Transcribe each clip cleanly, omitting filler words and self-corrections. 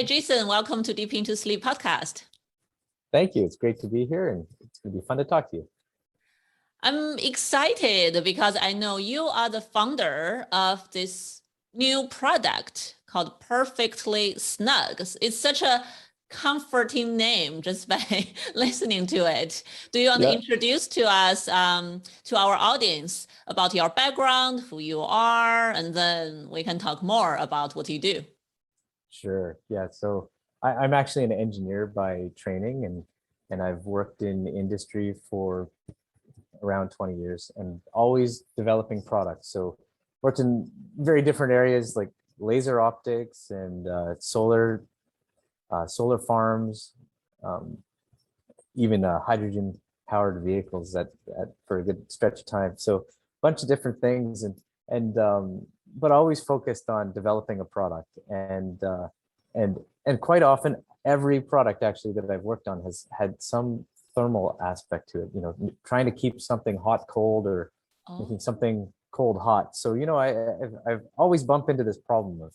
Jason. Welcome to Deep Into Sleep podcast. Thank you. It's great to be here, and it's going to be fun to talk to you. I'm excited because I know you are the founder of this new product called Perfectly Snug. It's such a comforting name just by listening to it. Do you want to introduce to us, to our audience, about your background, who you are, and then we can talk more about what you do? Sure. Yeah. So I'm actually an engineer by training, and I've worked in industry for around 20 years and always developing products. So worked in very different areas like laser optics and solar farms, even hydrogen powered vehicles for a good stretch of time. So a bunch of different things, but always focused on developing a product. And quite often every product actually that I've worked on has had some thermal aspect to it, trying to keep something hot cold, or making something cold hot. So I've always bumped into this problem of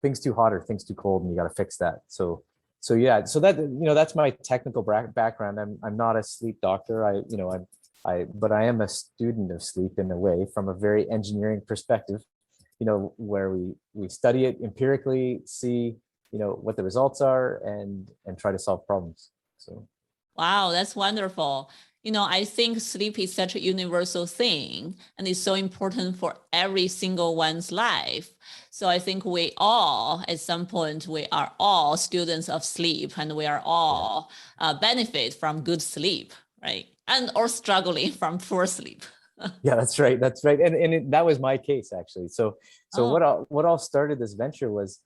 things too hot or things too cold, and you got to fix that. So that's my technical background. I'm not a sleep doctor. But I am a student of sleep in a way, from a very engineering perspective, where we study it empirically, see what the results are, and try to solve problems. So wow, that's wonderful. I think sleep is such a universal thing, and it's so important for every single one's life. So I think we all, at some point, we are all students of sleep, and we are all benefit from good sleep, right? Or struggling from poor sleep. Yeah, that's right. That's right. That was my case, actually. So what all started this venture was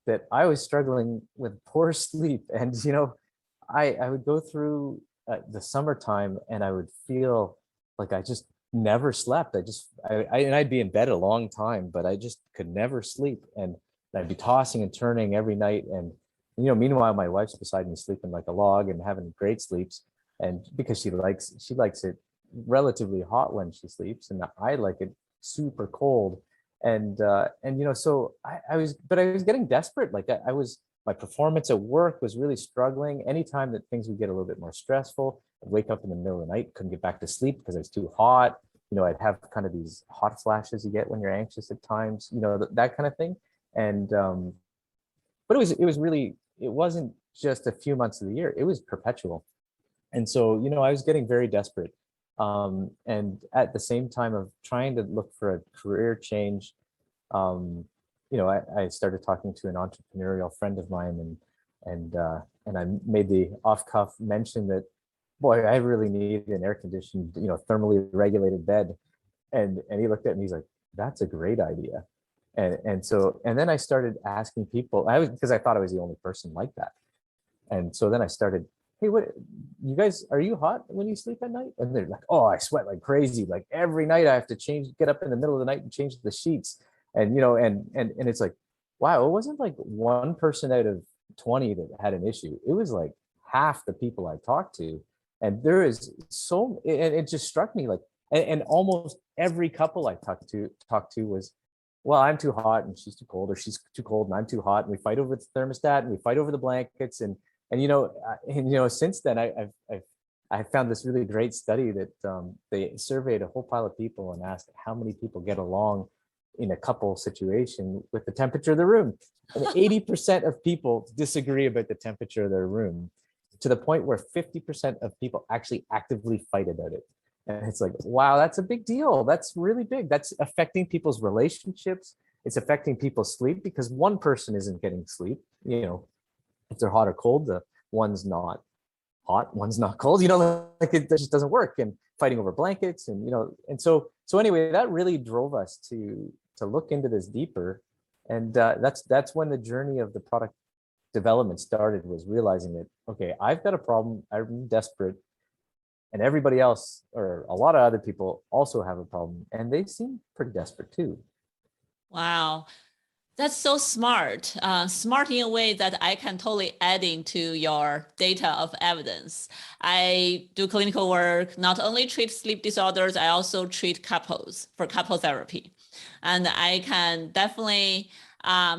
that I was struggling with poor sleep, and I would go through the summertime, and I would feel like I just never slept. I'd be in bed a long time, but I just could never sleep, and I'd be tossing and turning every night. And meanwhile, my wife's beside me sleeping like a log and having great sleeps, and because she likes it relatively hot when she sleeps, and I like it super cold. So I was getting desperate. Like my performance at work was really struggling. Anytime that things would get a little bit more stressful, I'd wake up in the middle of the night, couldn't get back to sleep because it was too hot. I'd have kind of these hot flashes you get when you're anxious at times, that kind of thing. But it wasn't just a few months of the year, it was perpetual. And so, I was getting very desperate. And at the same time of trying to look for a career change, I started talking to an entrepreneurial friend of mine, and I made the off-cuff mention that, boy, I really need an air-conditioned, thermally regulated bed. And he looked at me, he's like, that's a great idea. And then I started asking people, because I thought I was the only person like that. And so then I started, hey, what, you guys, are you hot when you sleep at night? And they're like, oh, I sweat like crazy. Like every night I have to get up in the middle of the night and change the sheets. And, and it's like, wow, it wasn't like one person out of 20 that had an issue. It was like half the people I talked to. And there is and it just struck me like, and almost every couple I talked to was, well, I'm too hot and she's too cold, or she's too cold and I'm too hot. And we fight over the thermostat, and we fight over the blankets. And since then I found this really great study that they surveyed a whole pile of people and asked how many people get along in a couple situation with the temperature of the room. And 80% of people disagree about the temperature of their room, to the point where 50% of people actually actively fight about it. And it's like, wow, that's a big deal. That's really big. That's affecting people's relationships. It's affecting people's sleep, because one person isn't getting sleep. If they're hot or cold, the one's not hot, one's not cold, like it just doesn't work. And fighting over blankets, and so anyway, that really drove us to look into this deeper. And that's when the journey of the product development started, was realizing that, okay, I've got a problem, I'm desperate, and everybody else, or a lot of other people, also have a problem, and they seem pretty desperate too. Wow. That's so smart. Smart in a way that I can totally add into your data of evidence. I do clinical work, not only treat sleep disorders, I also treat couples for couple therapy. And I can definitely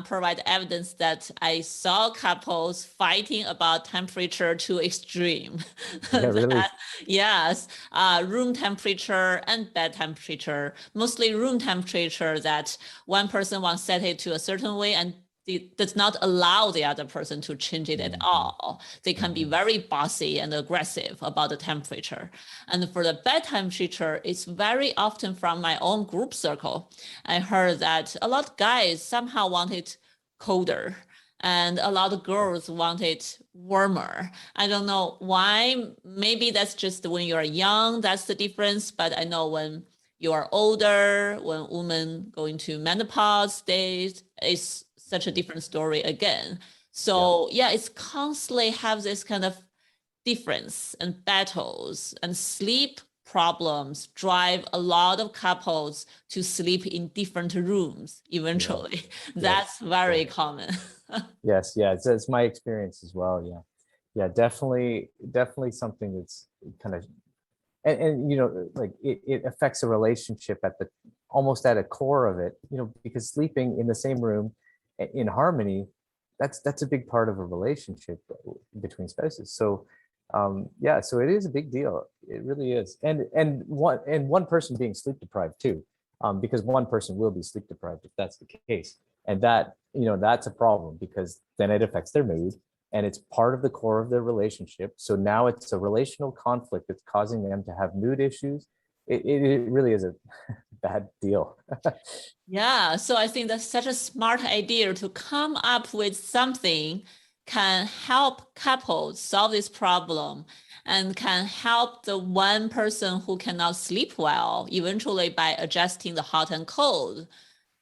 provide evidence that I saw couples fighting about temperature to extreme. Yeah, really. Yes, room temperature and bed temperature, mostly room temperature, that one person wants set it to a certain way and it does not allow the other person to change it at all. They can be very bossy and aggressive about the temperature. And for the bed temperature, it's very often from my own group circle. I heard that a lot of guys somehow want it colder and a lot of girls want it warmer. I don't know why. Maybe that's just when you're young, that's the difference. But I know when you are older, when women go into menopause stage, it's such a different story again. So yeah, it's constantly have this kind of difference and battles, and sleep problems drive a lot of couples to sleep in different rooms eventually. That's very common. Yes, yeah, it's my experience as well. Yeah, yeah, definitely something that's kind of, and you know, like it affects a relationship at the almost at a core of it, you know, because sleeping in the same room in harmony, that's a big part of a relationship between spouses. So yeah, so it is a big deal. It really is. And one person being sleep deprived too, because one person will be sleep deprived if that's the case. And that, you know, that's a problem because then it affects their mood and it's part of the core of their relationship. So now it's a relational conflict that's causing them to have mood issues. It really is a bad deal. Yeah, so I think that's such a smart idea to come up with something can help couples solve this problem and can help the one person who cannot sleep well eventually by adjusting the hot and cold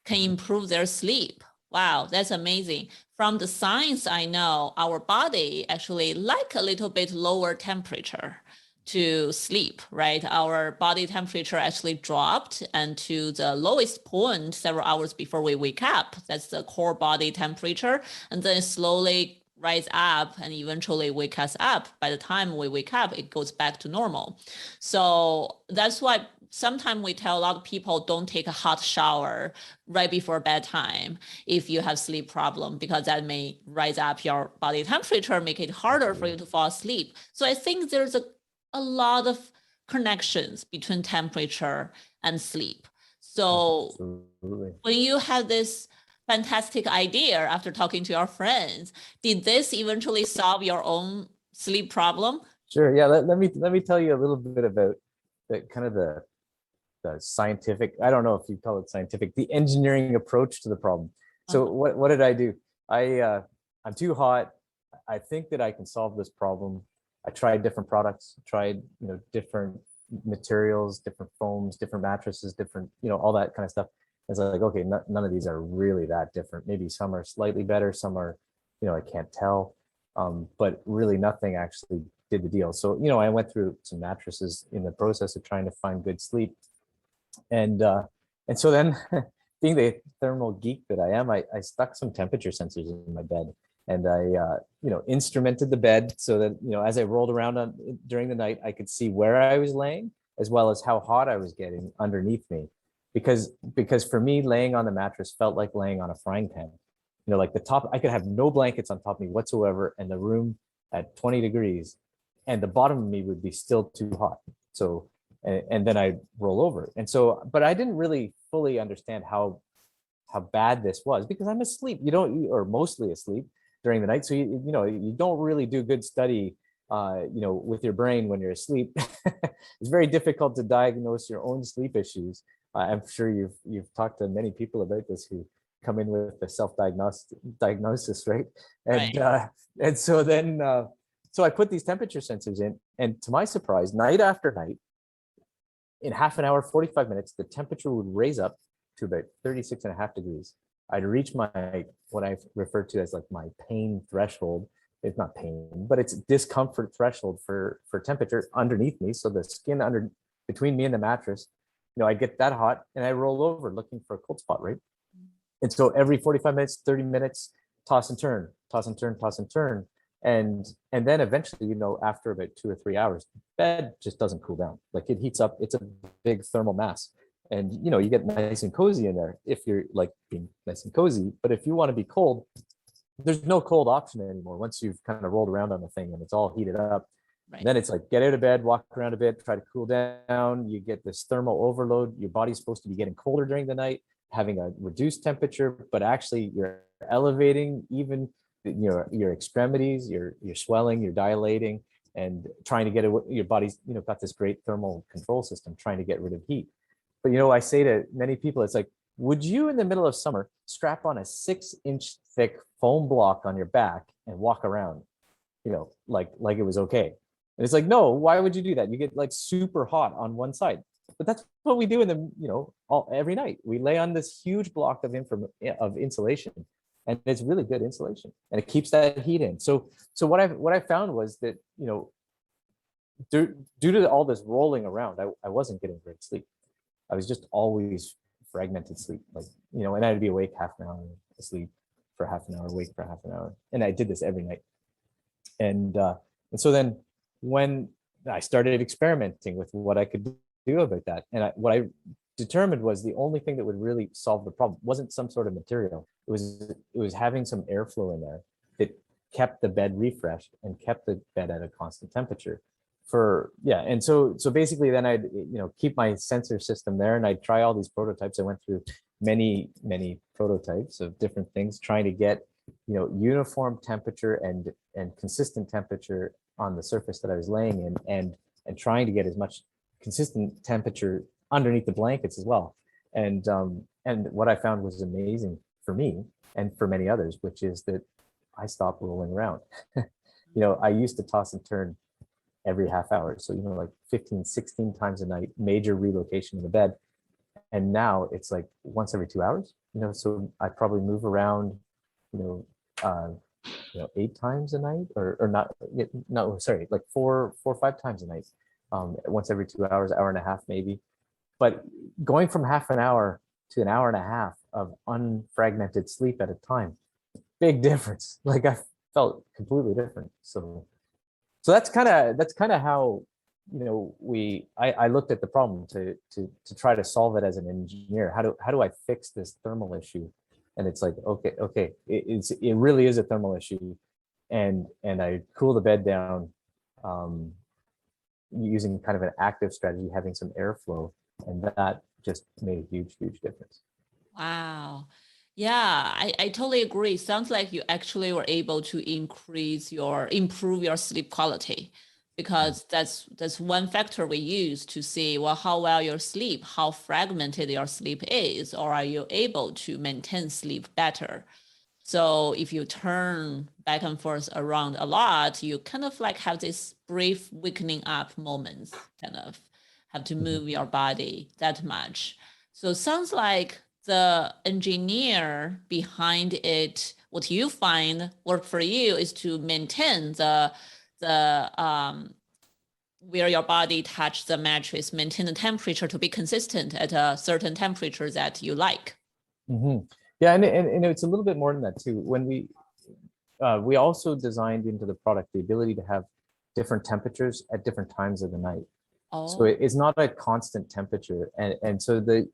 can improve their sleep. Wow, that's amazing. From the science I know, our body actually like a little bit lower temperature to sleep, right? Our body temperature actually dropped and to the lowest point several hours before we wake up. That's the core body temperature. And then slowly rise up and eventually wake us up. By the time we wake up, it goes back to normal. So that's why sometimes we tell a lot of people don't take a hot shower right before bedtime if you have sleep problem, because that may rise up your body temperature, make it harder for you to fall asleep. So I think there's a lot of connections between temperature and sleep. So Absolutely. when you had this fantastic idea after talking to your friends, did this eventually solve your own sleep problem? Sure. Yeah. Let me tell you a little bit about the kind of the scientific, I don't know if you call it scientific, the engineering approach to the problem. So what did I do? I'm too hot. I think that I can solve this problem. I tried different products, tried, you know, different materials, different foams, different mattresses, different, you know, all that kind of stuff. It's like, okay, none of these are really that different. Maybe some are slightly better, some are, you know, I can't tell. But really nothing actually did the deal. So, you know, I went through some mattresses in the process of trying to find good sleep. And so then being the thermal geek that I am, I stuck some temperature sensors in my bed and I you know, instrumented the bed so that, you know, as I rolled around during the night, I could see where I was laying as well as how hot I was getting underneath me. Because for me, laying on the mattress felt like laying on a frying pan. You know, like the top, I could have no blankets on top of me whatsoever and the room at 20 degrees and the bottom of me would be still too hot. So and then I roll over. And so, but I didn't really fully understand how bad this was because I'm asleep. You don't, or mostly asleep during the night. So you know, you don't really do good study, you know, with your brain when you're asleep. It's very difficult to diagnose your own sleep issues. I'm sure you've talked to many people about this who come in with the diagnosis, right? Right. And so then, so I put these temperature sensors in, and to my surprise, night after night, in half an hour, 45 minutes, the temperature would raise up to about 36 and a half degrees. I'd reach my, what I refer to as like my pain threshold. It's not pain, but it's discomfort threshold for temperature underneath me. So the skin under between me and the mattress, you know, I get that hot and I roll over looking for a cold spot, right? And so every 45 minutes, 30 minutes, toss and turn, toss and turn, toss and turn. And then eventually, you know, after about 2 or 3 hours, bed just doesn't cool down. Like it heats up. It's a big thermal mass. and you get nice and cozy in there if you're like being nice and cozy. But if you want to be cold, there's no cold option anymore. Once you've kind of rolled around on the thing and it's all heated up, Right. then it's like get out of bed, walk around a bit, try to cool down. You get this thermal overload. Your body's supposed to be getting colder during the night, having a reduced temperature, but actually you're elevating even your extremities, your swelling, you're dilating, and trying to get it. Your body's got this great thermal control system trying to get rid of heat. But I say to many people, it's like, would you in the middle of summer strap on a 6-inch thick foam block on your back and walk around, like it was okay? And it's like, no, why would you do that? You get like super hot on one side. But that's what we do in the, every night. We lay on this huge block of insulation, and it's really good insulation, and it keeps that heat in. So what I found was that, due to all this rolling around, I wasn't getting great sleep. I was just always fragmented sleep, and I'd be awake half an hour, asleep for half an hour, awake for half an hour, and I did this every night. And so then when I started experimenting with what I could do about that, and what I determined was the only thing that would really solve the problem wasn't some sort of material. It was having some airflow in there that kept the bed refreshed and kept the bed at a constant temperature. And so basically then I'd keep my sensor system there, and I'd try all these prototypes. I went through many prototypes of different things, trying to get uniform temperature and consistent temperature on the surface that I was laying in, and trying to get as much consistent temperature underneath the blankets as well. And what I found was amazing for me and for many others, which is that I stopped rolling around. I used to toss and turn every half hour. So, like 15, 16 times a night, major relocation in the bed. And now it's like once every 2 hours, so I probably move around, 8 times a night or not, no, sorry, like four or 5 times a night, once every 2 hours, hour and a half, maybe. But going from half an hour to an hour and a half of unfragmented sleep at a time, big difference. Like I felt completely different. So that's kind of how I looked at the problem to try to solve it as an engineer. How do I fix this thermal issue? And it's like, okay, it really is a thermal issue, and I cool the bed down using kind of an active strategy, having some airflow, and that just made a huge difference. Wow. Yeah, I totally agree. Sounds like you actually were able to improve your sleep quality, because that's one factor we use to see, well, how well you sleep, how fragmented your sleep is, or are you able to maintain sleep better? So if you turn back and forth around a lot, you kind of like have this brief wakening up moments, kind of have to move your body that much. So sounds like the engineer behind it, what you find work for you is to maintain the where your body touch the mattress, maintain the temperature to be consistent at a certain temperature that you like. Mm-hmm. Yeah, and it's a little bit more than that too. When we also designed into the product the ability to have different temperatures at different times of the night. So it's not a constant temperature, and so the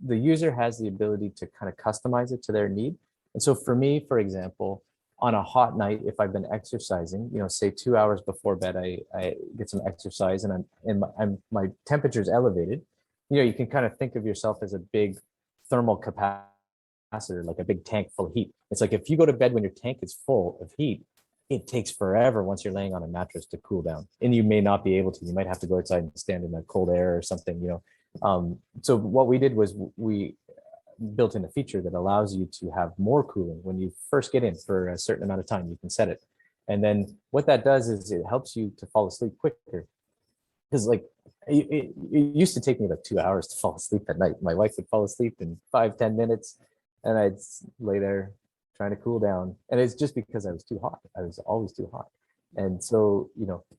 user has the ability to kind of customize it to their need. And so for me, for example, on a hot night, if I've been exercising, say 2 hours before bed, I get some exercise, and my temperature is elevated. You can kind of think of yourself as a big thermal capacitor, like a big tank full of heat. It's like if you go to bed when your tank is full of heat, it takes forever once you're laying on a mattress to cool down, and you may not be able to. You might have to go outside and stand in the cold air or something. So what we did was we built in a feature that allows you to have more cooling when you first get in for a certain amount of time. You can set it, and then what that does is it helps you to fall asleep quicker. Because like it used to take me like 2 hours to fall asleep at night. My wife would fall asleep in 5-10 minutes, and I'd lay there trying to cool down. And it's just because I was too hot. I was always too hot. And so,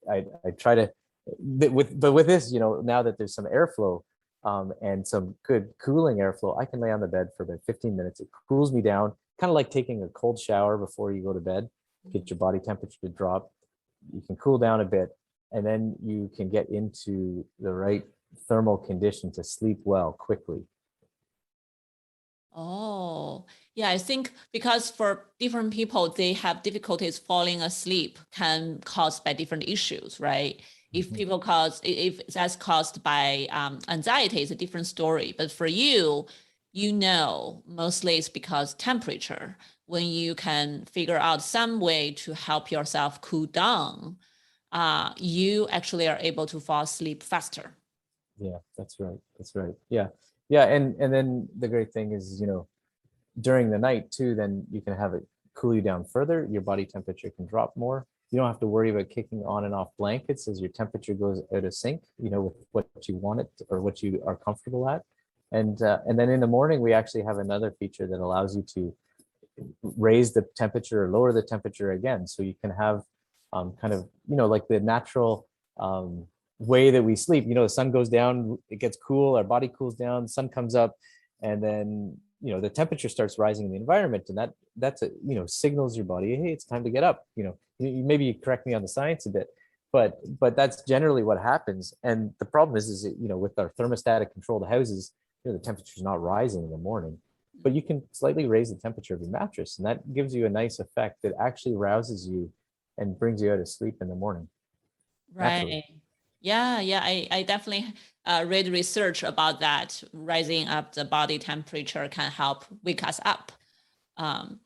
I try to, with this, now that there's some airflow and some good cooling airflow, I can lay on the bed for about 15 minutes. It cools me down, kind of like taking a cold shower before you go to bed, get your body temperature to drop. You can cool down a bit, and then you can get into the right thermal condition to sleep well quickly. Oh, yeah, I think because for different people, they have difficulties falling asleep can caused by different issues, right? If Mhm. people cause, if that's caused by anxiety, it's a different story. But for you, you know, mostly it's because temperature. When you can figure out some way to help yourself cool down, you actually are able to fall asleep faster. Yeah, that's right. That's right. Yeah. Yeah. And then the great thing is, during the night too, then you can have it cool you down further. Your body temperature can drop more. You don't have to worry about kicking on and off blankets as your temperature goes out of sync, with what you want it or what you are comfortable at. And then in the morning, we actually have another feature that allows you to raise the temperature or lower the temperature again. So you can have kind of, like the natural way that we sleep. The sun goes down, it gets cool, our body cools down, the sun comes up, and then, the temperature starts rising in the environment. And that's signals your body, hey, it's time to get up. Maybe you correct me on the science a bit, but that's generally what happens. And the problem is that, with our thermostatic controlled houses, the temperature is not rising in the morning, but you can slightly raise the temperature of your mattress, and that gives you a nice effect that actually rouses you and brings you out of sleep in the morning naturally. Right. Yeah, yeah. I definitely read research about that. Rising up the body temperature can help wake us up. Um,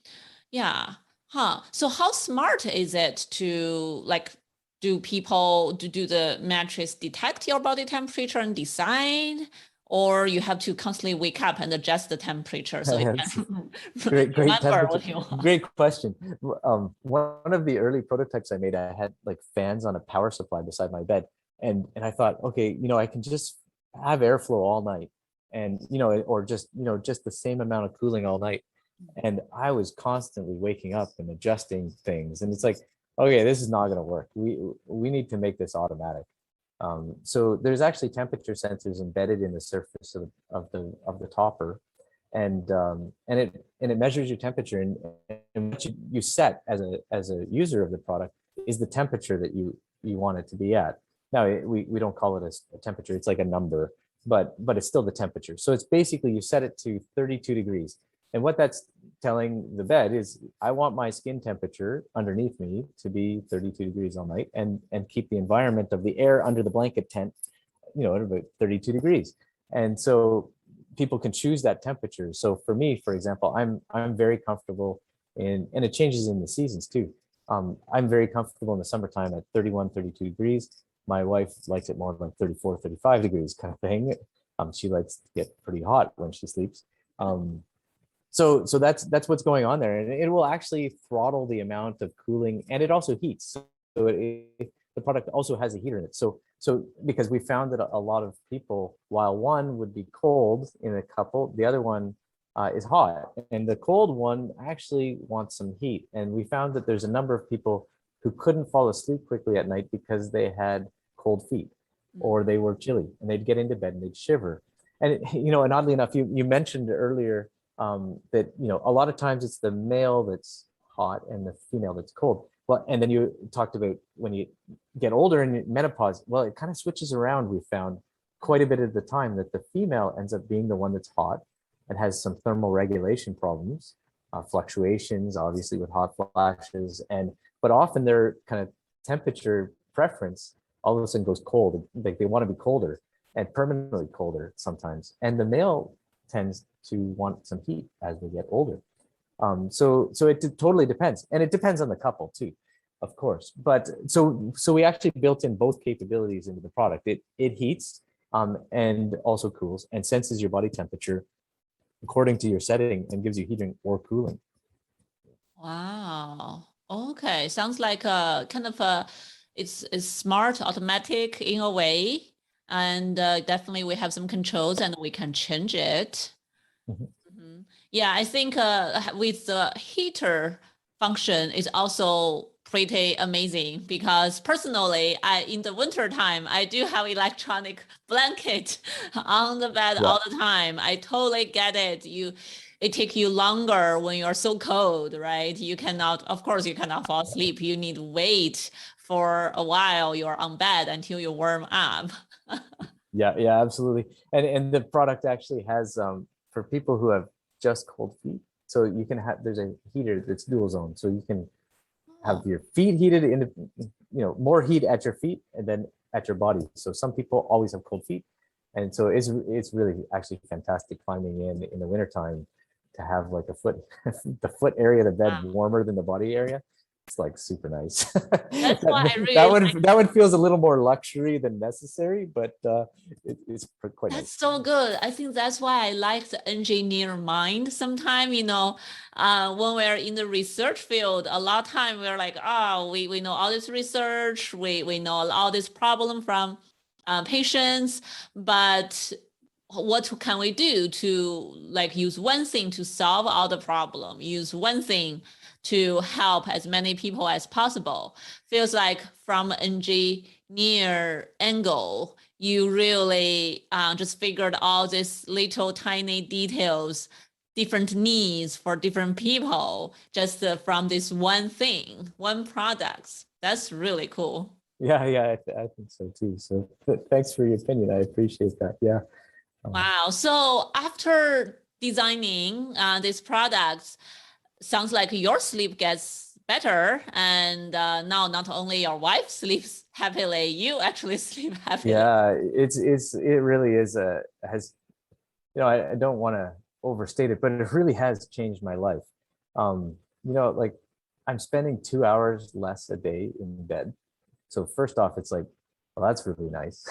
yeah. Huh. So how smart is it to like do the mattress detect your body temperature and decide, or you have to constantly wake up and adjust the temperature so it That's can great remember temperature. what you want? Great question. One of the early prototypes I made, I had like fans on a power supply beside my bed, and I thought, okay, I can just have airflow all night, and or just the same amount of cooling all night. And I was constantly waking up and adjusting things, and it's like, okay, this is not going to work. We need to make this automatic. So there's actually temperature sensors embedded in the surface of the topper, and it measures your temperature, and what you set as a user of the product is the temperature that you want it to be at. Now we don't call it a temperature; it's like a number, but it's still the temperature. So it's basically you set it to 32 degrees, and what that's telling the bed is I want my skin temperature underneath me to be 32 degrees all night, and keep the environment of the air under the blanket tent, at about 32 degrees. And so people can choose that temperature. So for me, for example, I'm very comfortable and it changes in the seasons too. I'm very comfortable in the summertime at 31, 32 degrees. My wife likes it more like 34, 35 degrees kind of thing. She likes to get pretty hot when she sleeps. So that's what's going on there, and it will actually throttle the amount of cooling, and it also heats. So the product also has a heater in it. So because we found that a lot of people, while one would be cold in a couple, the other one is hot, and the cold one actually wants some heat. And we found that there's a number of people who couldn't fall asleep quickly at night because they had cold feet or they were chilly, and they'd get into bed and they'd shiver. And and oddly enough, you mentioned earlier that a lot of times it's the male that's hot and the female that's cold. Well, and then you talked about when you get older in menopause. Well, it kind of switches around. We found quite a bit of the time that the female ends up being the one that's hot and has some thermal regulation problems, fluctuations, obviously with hot flashes, but often their kind of temperature preference all of a sudden goes cold. Like they want to be colder and permanently colder sometimes. And the male tends to want some heat as they get older. So it totally depends, and it depends on the couple too, of course. But so we actually built in both capabilities into the product. It heats and also cools and senses your body temperature according to your setting and gives you heating or cooling. Wow. Okay. Sounds like a kind of a it's smart, automatic in a way. And definitely we have some controls and we can change it. Mhm. Mhm. Yeah, I think with the heater function is also pretty amazing because personally, in the winter time, I do have electronic blanket on the bed Yeah. all the time. I totally get it. It take you longer when you're so cold, right? You cannot, of course, you cannot fall asleep. You need to wait for a while you're on bed until you warm up. Yeah, absolutely. And the product actually has for people who have just cold feet. So you can have there's a heater that's dual zone. So you can have Oh, your feet heated in more heat at your feet and then at your body. So some people always have cold feet. And so it's really actually fantastic climbing in the wintertime to have like a foot the foot area of the bed wow. warmer than the body area. It's like super nice. That's why I that really one that one feels a little more luxury than necessary, but it's quite That's nice. so good. I think that's why I like the engineer mind. Sometimes, when we're in the research field, a lot of time we're like, oh, we know all this research, we know all this problem from patients, but what can we do to like use one thing to solve all the problem, use one thing to help as many people as possible? Feels like from engineer angle, you really just figured all these little tiny details, different needs for different people, just from this one thing, one product. That's really cool. Yeah, I think so too. So thanks for your opinion. I appreciate that. Yeah. Um, Wow. So after designing these products, sounds like your sleep gets better. And now not only your wife sleeps happily, you actually sleep happily. yeah, it really is has I don't want to overstate it, but it really has changed my life. Like I'm spending 2 hours less a day in bed. So first off, it's like, well, that's really nice.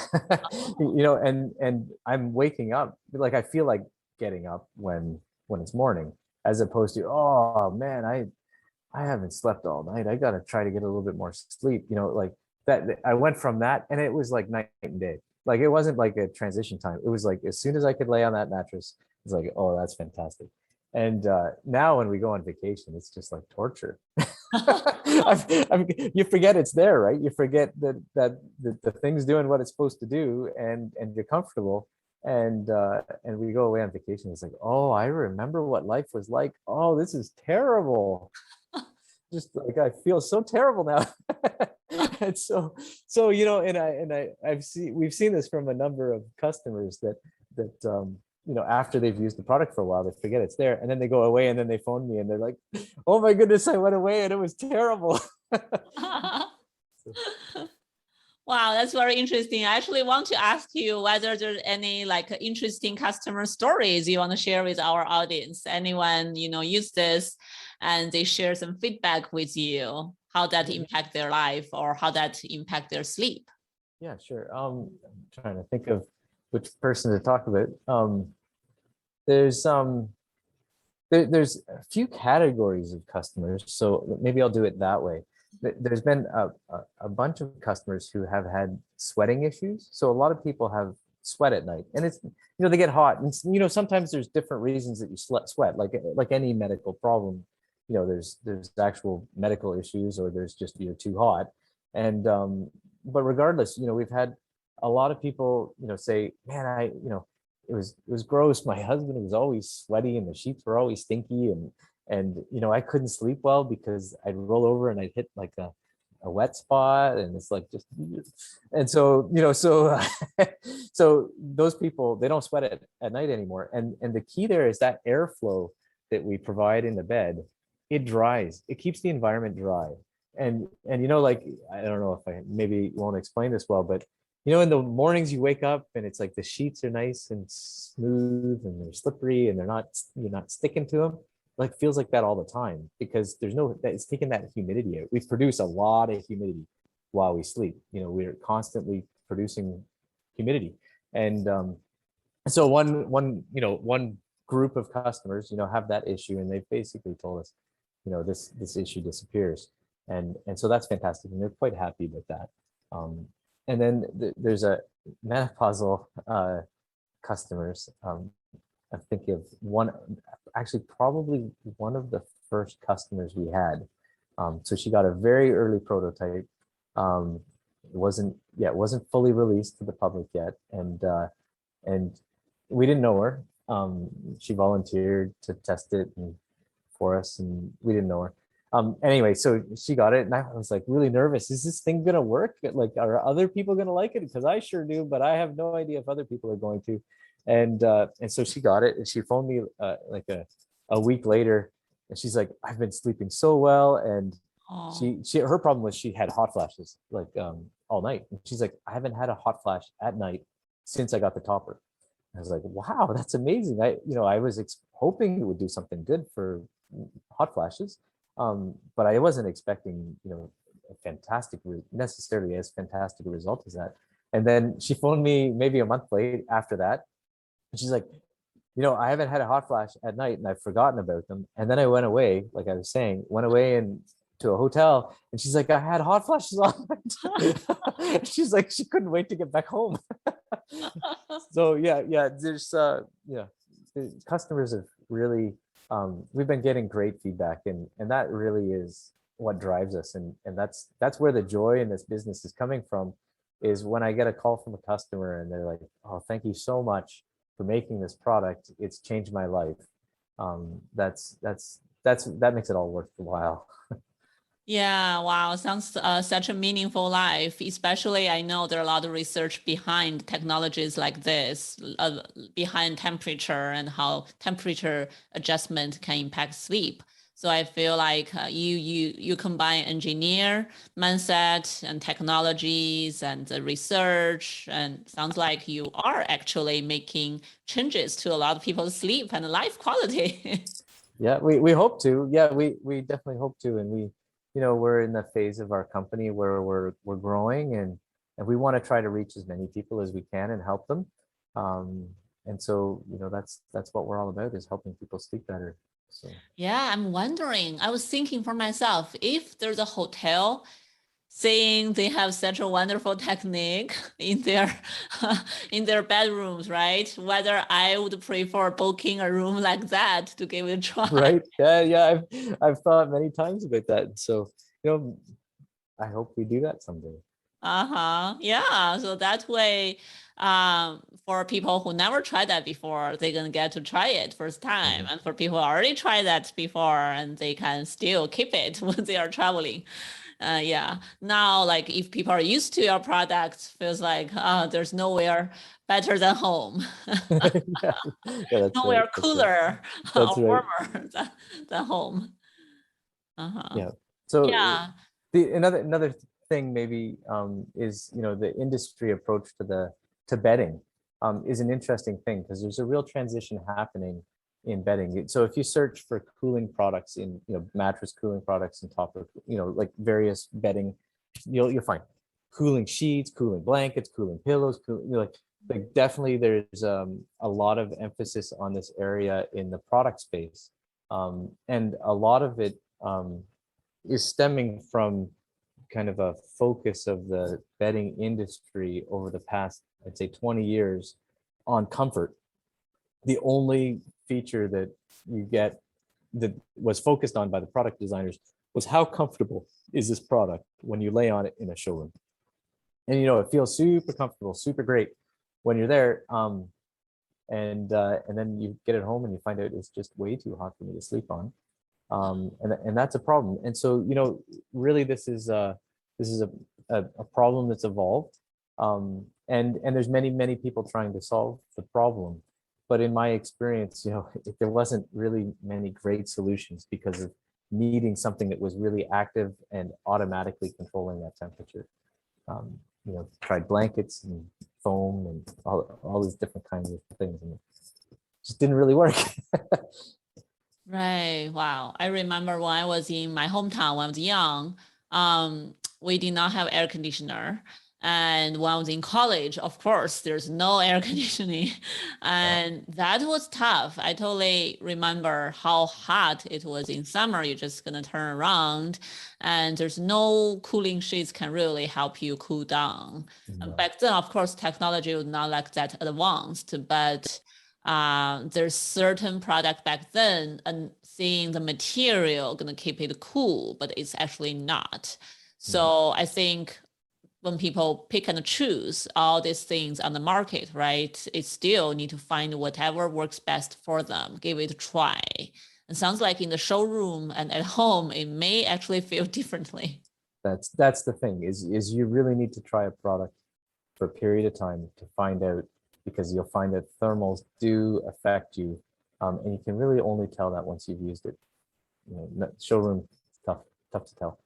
Oh. And I'm waking up like I feel like getting up when it's morning, as opposed to, oh man, I haven't slept all night. I gotta try to get a little bit more sleep. Like that. I went from that, and it was like night and day. Like it wasn't like a transition time. It was like as soon as I could lay on that mattress, it's like, oh, that's fantastic. And now when we go on vacation, it's just like torture. You forget it's there, right? You forget that the thing's doing what it's supposed to do, and you're comfortable. And we go away on vacation. It's like, oh, I remember what life was like. Oh, this is terrible. Just like I feel so terrible now. And so we've seen this from a number of customers that after they've used the product for a while, they forget it's there, and then they go away, and then they phone me, and they're like, "Oh my goodness, I went away, and it was terrible." Wow, that's very interesting. I actually want to ask you whether there's any like interesting customer stories you want to share with our audience. Anyone, use this and they share some feedback with you, how that impact their life or how that impact their sleep. Yeah, sure. I'm trying to think of which person to talk about. There's there's a few categories of customers, so maybe I'll do it that way. There's been a bunch of customers who have had sweating issues. So a lot of people have sweat at night, and they get hot, and sometimes there's different reasons that you sweat, like any medical problem. There's actual medical issues, or there's just you're too hot, and but regardless, we've had a lot of people say, man, it was gross. My husband was always sweaty, and the sheets were always stinky, and I couldn't sleep well because I'd roll over and I'd hit like a wet spot, and it's like just, and so those people, they don't sweat at night anymore, and the key there is that airflow that we provide in the bed. It dries, it keeps the environment dry. And like, I don't know if I maybe won't explain this well, but in the mornings you wake up and it's like the sheets are nice and smooth and they're slippery and you're not sticking to them. Like feels like that all the time because it's taking that humidity out. We produce a lot of humidity while we sleep. We're constantly producing humidity. And so one group of customers, have that issue, and they basically told us, this issue disappears. And so that's fantastic. And they're quite happy with that. And then there's a menopausal customers. I'm thinking of one, actually probably one of the first customers we had. So she got a very early prototype. It wasn't fully released to the public yet, and we didn't know her. She volunteered to test it for us, and we didn't know her. Anyway, so she got it, and I was like really nervous. Is this thing gonna work? Like, are other people gonna like it? Because I sure do, but I have no idea if other people are going to. And so she got it, and she phoned me like a week later, and she's like, I've been sleeping so well, and Oh. she her problem was she had hot flashes like all night. And she's like, I haven't had a hot flash at night since I got the topper. I was like, wow, that's amazing. I was hoping it would do something good for hot flashes, but I wasn't expecting, a necessarily as fantastic a result as that. And then she phoned me maybe a month late after that, and she's like, I haven't had a hot flash at night, and I've forgotten about them. And then I went away, like I was saying, went away and to a hotel, and she's like, I had hot flashes all night. She's like, she couldn't wait to get back home. So yeah, there's the customers have really, we've been getting great feedback, and that really is what drives us, and that's where the joy in this business is coming from, is when I get a call from a customer and they're like, oh, thank you so much for making this product, it's changed my life. That makes it all worthwhile. Yeah, wow, sounds such a meaningful life. Especially, I know there are a lot of research behind technologies like this, behind temperature and how temperature adjustment can impact sleep. So I feel like you combine engineer mindset and technologies and the research, and sounds like you are actually making changes to a lot of people's sleep and life quality. Yeah, we hope to. Yeah, we definitely hope to, and we're in the phase of our company where we're growing, and we want to try to reach as many people as we can and help them. And so, that's what we're all about, is helping people sleep better. So Yeah, I'm wondering. I was thinking for myself, if there's a hotel saying they have such a wonderful technique in their in their bedrooms, right? Whether I would prefer booking a room like that to give it a try. right, yeah, I've thought many times about that. So, I hope we do that someday. Uh-huh. Yeah. So that way, for people who never tried that before, they're gonna get to try it first time. Mhm. And for people who already tried that before, and they can still keep it when they are traveling. Yeah. Now, like if people are used to your product, feels like there's nowhere better than home, Yeah, yeah, that's right. nowhere That's right. cooler That's or right. warmer than home. Uh-huh. Yeah. So Yeah. the another thing maybe is the industry approach to bedding is an interesting thing, because there's a real transition happening in bedding. So if you search for cooling products in mattress cooling products and topper, like various bedding, you'll find cooling sheets, cooling blankets, cooling pillows, like definitely there's a lot of emphasis on this area in the product space, and a lot of it is stemming from kind of a focus of the bedding industry over the past, I'd say, 20 years on comfort. The only feature that you get that was focused on by the product designers was how comfortable is this product when you lay on it in a showroom. And it feels super comfortable, super great when you're there. And then you get it home and you find out it's just way too hot for me to sleep on. And that's a problem. And so, really, this is a problem that's evolved, and there's many people trying to solve the problem. But in my experience, there wasn't really many great solutions because of needing something that was really active and automatically controlling that temperature. Tried blankets and foam and all these different kinds of things, and it just didn't really work. Right. Wow. I remember when I was in my hometown when I was young, we did not have air conditioner. And when I was in college, of course, there's no air conditioning. And that was tough. I totally remember how hot it was in summer. You're just gonna turn around and there's no cooling sheets can really help you cool down. And back then, of course, technology was not like that advanced, but there's certain product back then and seeing the material gonna keep it cool, but it's actually not. So I think when people pick and choose all these things on the market, right, it still need to find whatever works best for them, give it a try It sounds like in the showroom and at home, it may actually feel differently. That's the thing is you really need to try a product for a period of time to find out, because you'll find that thermals do affect you, and you can really only tell that once you've used it. Showroom, tough to tell.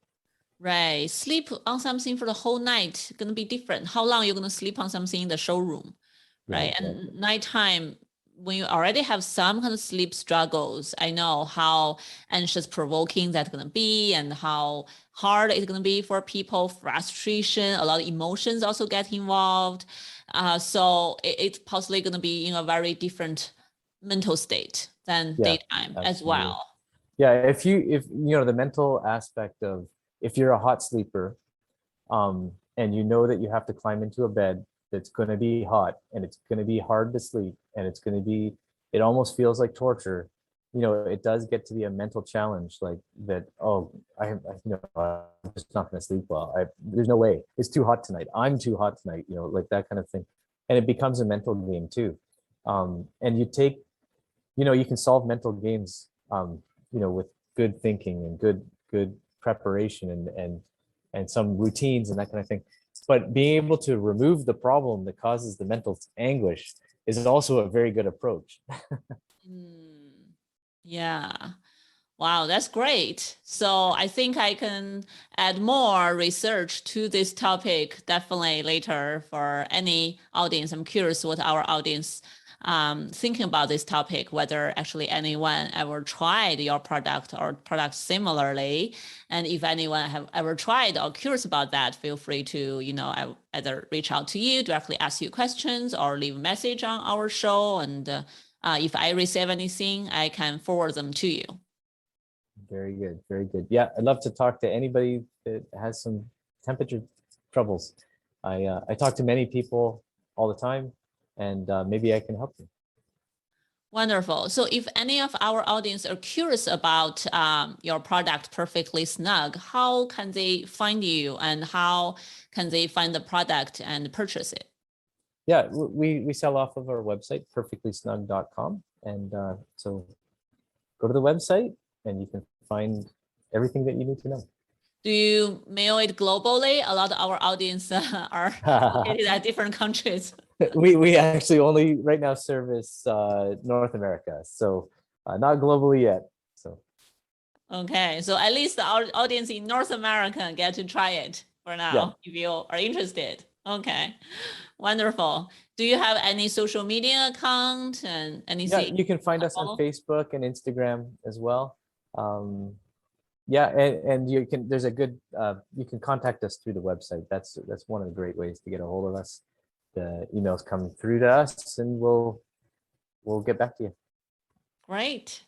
Right. Sleep on something for the whole night going to be different. How long you're going to sleep on something in the showroom, right? And nighttime, when you already have some kind of sleep struggles, I know how anxious provoking that's going to be and how hard it's going to be for people, frustration, a lot of emotions also get involved. So it's possibly going to be in a very different mental state than daytime as well. Yeah, if the mental aspect of, if you're a hot sleeper, and you know that you have to climb into a bed that's going to be hot and it's going to be hard to sleep and it almost feels like torture. It does get to be a mental challenge, like that. Oh, I'm just not going to sleep well. There's no way. It's too hot tonight. I'm too hot tonight. Like that kind of thing, and it becomes a mental game too. And you can solve mental games, with good thinking and good preparation and some routines and that kind of thing. But being able to remove the problem that causes the mental anguish is also a very good approach. Yeah. Wow, that's great. So I think I can add more research to this topic definitely later for any audience. I'm curious what our audience thinking about this topic, whether actually anyone ever tried your product or product similarly. And if anyone have ever tried or curious about that, feel free to, either reach out to you, directly ask you questions or leave a message on our show. And if I receive anything, I can forward them to you. Very good. Very good. Yeah, I'd love to talk to anybody that has some temperature troubles. I talk to many people all the time, and maybe I can help you. Wonderful. So if any of our audience are curious about your product, Perfectly Snug, how can they find you and how can they find the product and purchase it? Yeah, we sell off of our website, perfectlysnug.com. And so go to the website and you can find everything that you need to know. Do you mail it globally? A lot of our audience are located at different countries. We actually only right now service North America, so not globally yet. So okay, so at least the audience in North America get to try it for now, if you are interested. Okay, wonderful. Do you have any social media account and anything? Yeah, you can find us on Facebook and Instagram as well. And you can, there's a good, you can contact us through the website. That's one of the great ways to get a hold of us. The emails come through to us and we'll get back to you. Great.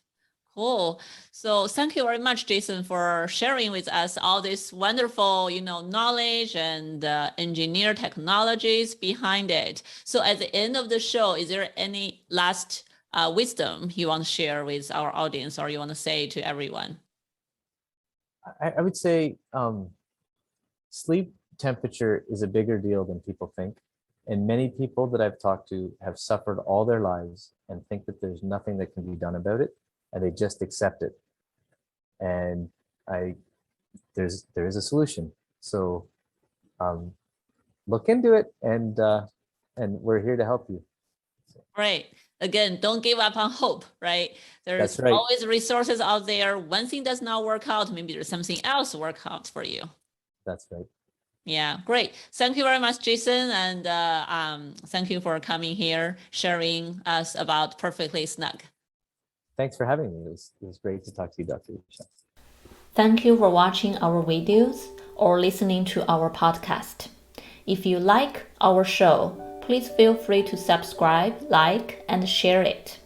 Cool. So thank you very much, Jason, for sharing with us all this wonderful, knowledge and engineer technologies behind it. So at the end of the show, is there any last wisdom you want to share with our audience or you want to say to everyone? I would say sleep temperature is a bigger deal than people think. And many people that I've talked to have suffered all their lives and think that there's nothing that can be done about it, and they just accept it. And there is a solution. So look into it, and we're here to help you. Great. Again, don't give up on hope, right? There's always resources out there. One thing does not work out, maybe there's something else work out for you. That's right. Yeah, great. Thank you very much, Jason. And thank you for coming here, sharing us about Perfectly Snug. Thanks for having me. It was great to talk to you, Dr. Yishan. Thank you for watching our videos or listening to our podcast. If you like our show, please feel free to subscribe, like, and share it.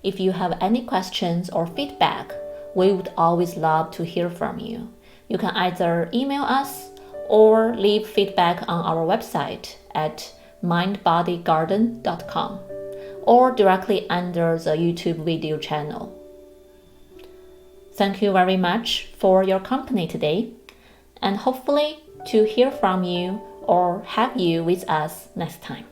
If you have any questions or feedback, we would always love to hear from you. You can either email us or leave feedback on our website at mindbodygarden.com or directly under the YouTube video channel. Thank you very much for your company today, and hopefully to hear from you or have you with us next time.